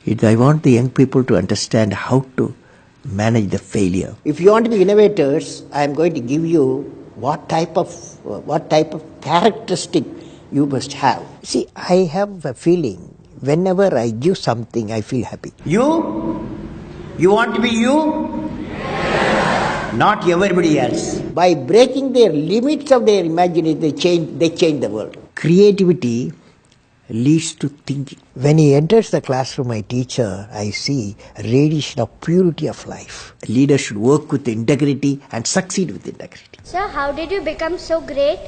I want the young people to understand how to manage the failure. If you want to be innovators, I am going to give you what type of characteristic you must have. See, I have a feeling whenever I give something, I feel happy. You want to be you, not everybody else. By breaking their limits of their imagination, they change the world. Creativity leads to thinking. When he enters the classroom, my teacher, I see a radiation of purity of life. A leader should work with integrity and succeed with integrity. Sir, how did you become so great?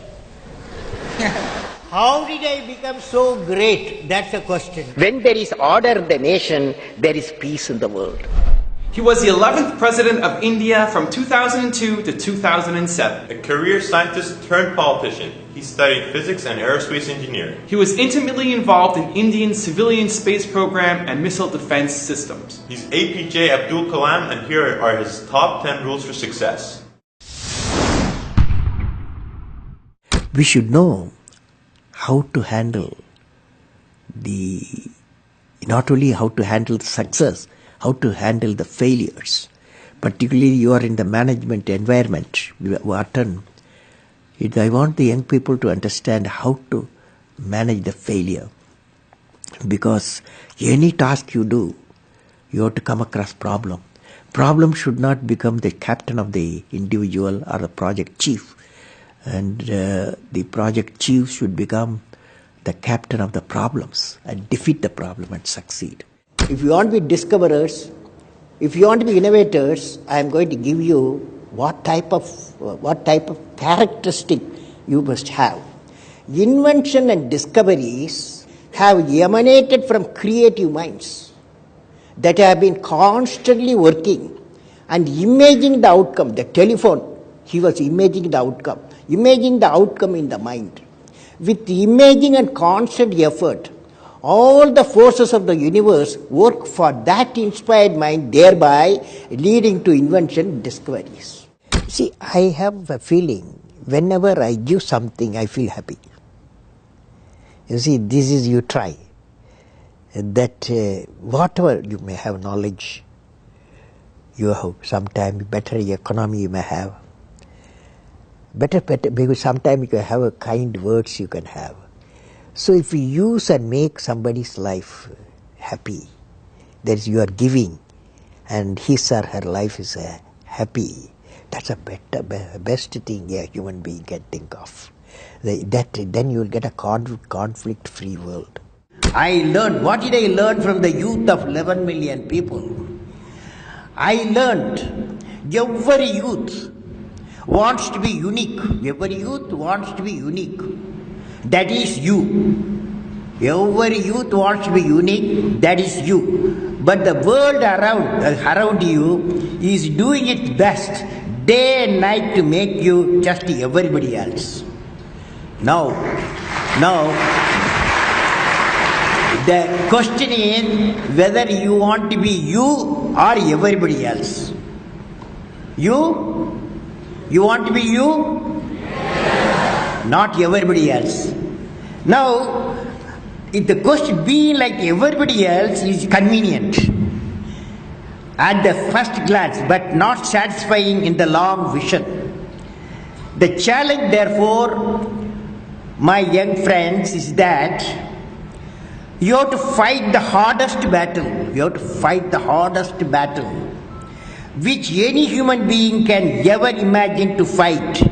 How did I become so great? That's the question. When there is order in the nation, there is peace in the world. He was the 11th President of India from 2002 to 2007. A career scientist turned politician. He studied physics and aerospace engineering. He was intimately involved in India's civilian space program and missile defense systems. He's APJ Abdul Kalam, and here are his top 10 rules for success. We should know how to handle not only how to handle the success, how to handle the failures. Particularly you are in the management environment, I want the young people to understand how to manage the failure. Because any task you do, you have to come across problem. Problem should not become the captain of the individual or the project chief. And the project chief should become the captain of the problems and defeat the problem and succeed. If you want to be discoverers, if you want to be innovators, I am going to give you what type of characteristic you must have. Invention and discoveries have emanated from creative minds that have been constantly working and imaging the outcome. The telephone, he was imaging the outcome in the mind. With imaging and constant effort, all the forces of the universe work for that inspired mind, thereby leading to invention and discoveries. See, I have a feeling whenever I give something, I feel happy. You see, this is you try. That whatever you may have knowledge, you have sometimes better economy you may have. Better, because sometimes you have a kind words you can have. So if you use and make somebody's life happy, that is you are giving, and his or her life is happy, that's a best thing a human being can think of. Then you will get a conflict-free world. What did I learn from the youth of 11 million people? I learned every youth wants to be unique. Every youth wants to be unique. That is you. Every youth wants to be unique. That is you. But the world around you is doing its best day and night to make you just everybody else. Now, the question is whether you want to be you or everybody else. You want to be you? Not everybody else. Now, if the question being like everybody else is convenient at the first glance, but not satisfying in the long vision. The challenge, therefore, my young friends, is that you have to fight the hardest battle. You have to fight the hardest battle which any human being can ever imagine to fight,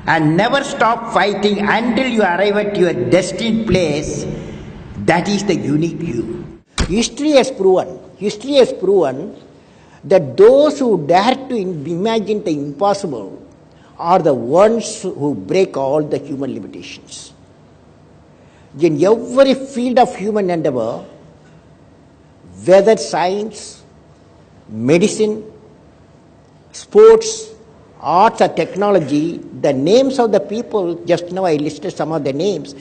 and never stop fighting until you arrive at your destined place. That is the unique you. History has proven that those who dare to imagine the impossible are the ones who break all the human limitations. In every field of human endeavor, whether science, medicine, sports, arts or technology, the names of the people, just now I listed some of the names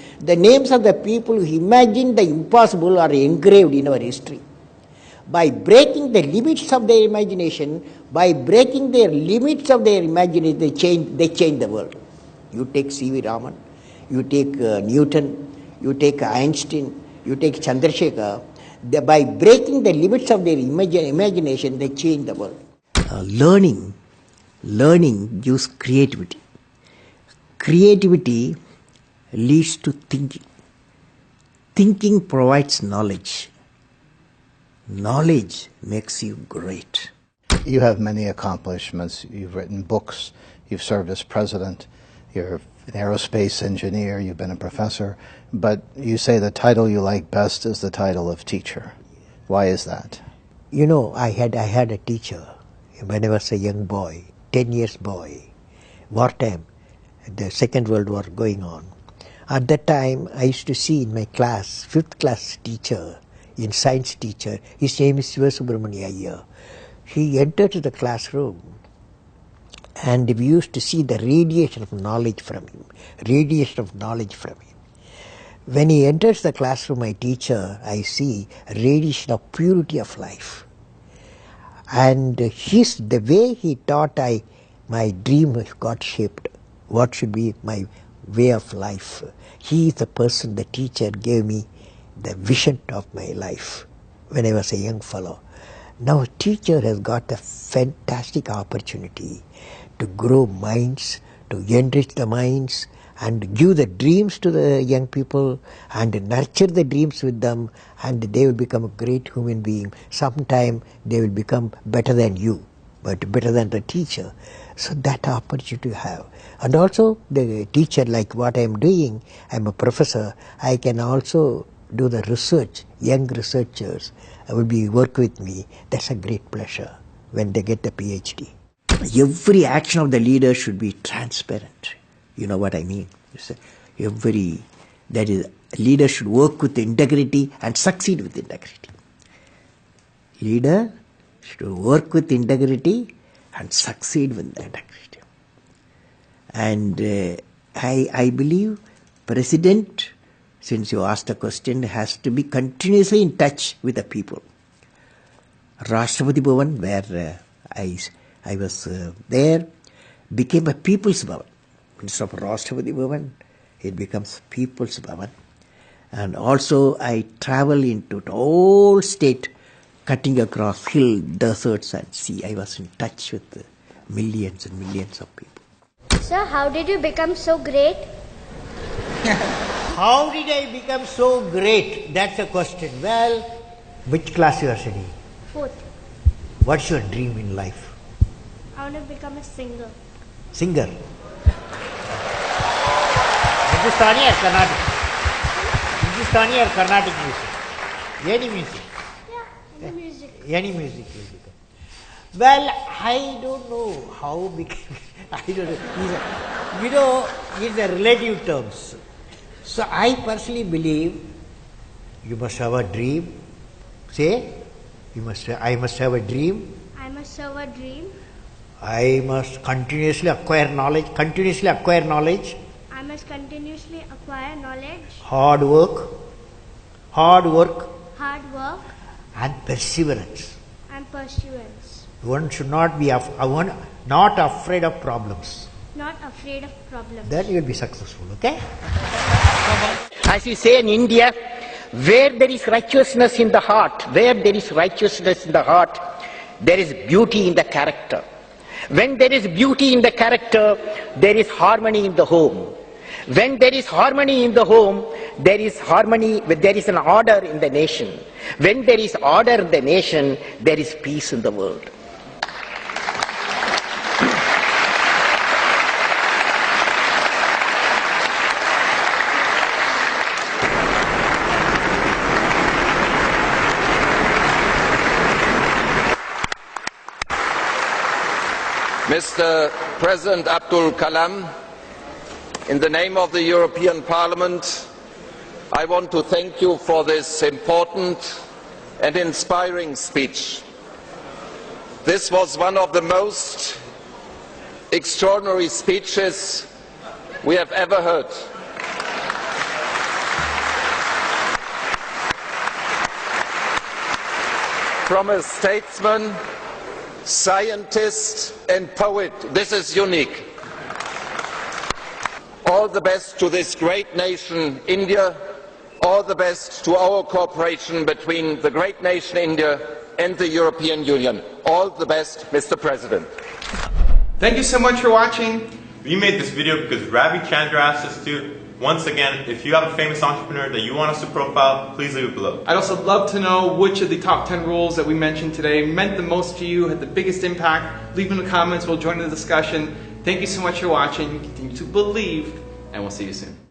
of the people who imagined the impossible are engraved in our history. By breaking the limits of their imagination, they change the world. You take C.V. Raman, you take Newton, you take Einstein, you take Chandrasekhar. by breaking the limits of their imagination, they change the world. Learning gives creativity. Creativity leads to thinking. Thinking provides knowledge. Knowledge makes you great. You have many accomplishments. You've written books. You've served as president. You're an aerospace engineer. You've been a professor. But you say the title you like best is the title of teacher. Why is that? You know, I had a teacher when I was a young boy, 10 years boy, wartime, the Second World War going on. At that time, I used to see in my class, 5th class teacher, in science teacher, his name is Subramania Iyer. He entered the classroom and we used to see the radiation of knowledge from him, When he enters the classroom, my teacher, I see a radiation of purity of life. And the way he taught, my dream got shaped. What should be my way of life? He is the person, the teacher gave me the vision of my life when I was a young fellow. Now a teacher has got a fantastic opportunity to grow minds, to enrich the minds, and give the dreams to the young people and nurture the dreams with them, and they will become a great human being. Sometime they will become better than you, but better than the teacher. So that opportunity you have. And also the teacher, like what I am doing, I am a professor, I can also do the research. Young researchers will work with me. That's a great pleasure when they get the PhD. Every action of the leader should be transparent. You know what I mean? Leader should work with integrity and succeed with integrity. Leader should work with integrity and succeed with integrity. And I believe President, since you asked the question, has to be continuously in touch with the people. Rashtrapati Bhavan, where I was there, became a People's Bhavan. Instead of Rashtrapati Bhavan, it becomes People's Bhavan. And also I travel into the whole state, cutting across hill, deserts and sea. I was in touch with millions and millions of people. Sir, how did you become so great? How did I become so great? That's the question. Well, which class you are studying? 4th. What's your dream in life? I want to become a singer. Singer. Hindustani or Carnatic? Hindustani or Carnatic music? Any music? Yeah, any music. Any music will become. Well, I don't know how became. I don't know. These are relative terms. So I personally believe you must have a dream. Say, I must have a dream. I must have a dream. I must continuously acquire knowledge. I must continuously acquire knowledge. Hard work. Hard work. And perseverance. And pursuance. One should not be not afraid of problems. Not afraid of problems. Then you will be successful, okay? As we say in India, where there is righteousness in the heart, there is beauty in the character. When there is beauty in the character, there is harmony in the home. When there is harmony in the home, there is an order in the nation. When there is order in the nation, there is peace in the world. Mr. President Abdul Kalam, in the name of the European Parliament, I want to thank you for this important and inspiring speech. This was one of the most extraordinary speeches we have ever heard. From a statesman, scientist and poet, this is unique. All the best to this great nation, India. all the best to our cooperation between the great nation India and the European Union. All the best, Mr. President. Thank you so much for watching. We made this video because Ravi Chandra asked us to. Once again, if you have a famous entrepreneur that you want us to profile, please leave it below. I'd also love to know which of the top 10 rules that we mentioned today meant the most to you, had the biggest impact. Leave in the comments, we'll join in the discussion. Thank you so much for watching. Continue to believe, and we'll see you soon.